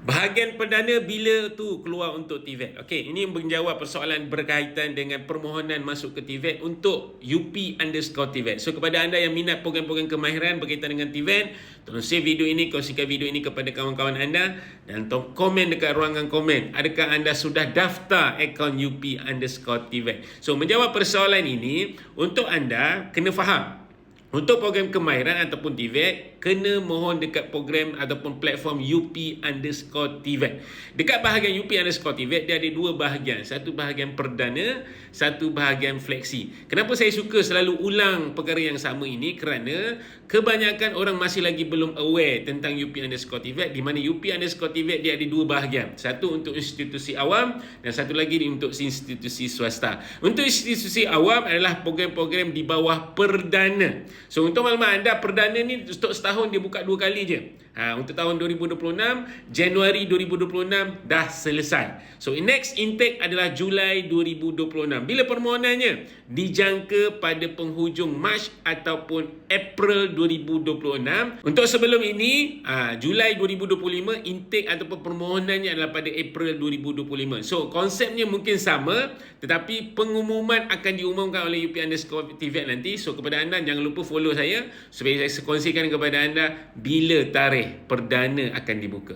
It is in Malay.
Bahagian perdana bila tu keluar untuk TVET. Okey, ini menjawab persoalan berkaitan dengan permohonan masuk ke TVET untuk UP_TVET. So kepada anda yang minat program-program kemahiran berkaitan dengan TVET, tolong save video ini, kongsikan video ini kepada kawan-kawan anda dan tolong komen dekat ruangan komen. Adakah anda sudah daftar akaun UP_TVET? So menjawab persoalan ini, untuk anda kena faham, untuk program kemahiran ataupun TVET, kena mohon dekat program ataupun platform UP_TVET. Dekat bahagian UP_TVET, dia ada dua bahagian. Satu bahagian perdana, satu bahagian fleksi. Kenapa saya suka selalu ulang perkara yang sama ini? Kerana kebanyakan orang masih lagi belum aware tentang UP_TVET, di mana UP_TVET dia ada dua bahagian. Satu untuk institusi awam dan satu lagi untuk institusi swasta. Untuk institusi awam adalah program-program di bawah perdana. So untuk maklumat anda, perdana ni untuk setahun dia buka 2 kali je. Untuk tahun 2026, Januari 2026 dah selesai. So next intake adalah Julai 2026. Bila permohonannya? Dijangka pada penghujung Mac ataupun April 2026. Untuk sebelum ini, Julai 2025, intake ataupun permohonannya adalah pada April 2025. So konsepnya mungkin sama, tetapi pengumuman akan diumumkan oleh UP_TVET nanti. So kepada anda, jangan lupa follow saya supaya saya kongsikan kepada anda bila tarikh perdana akan dibuka.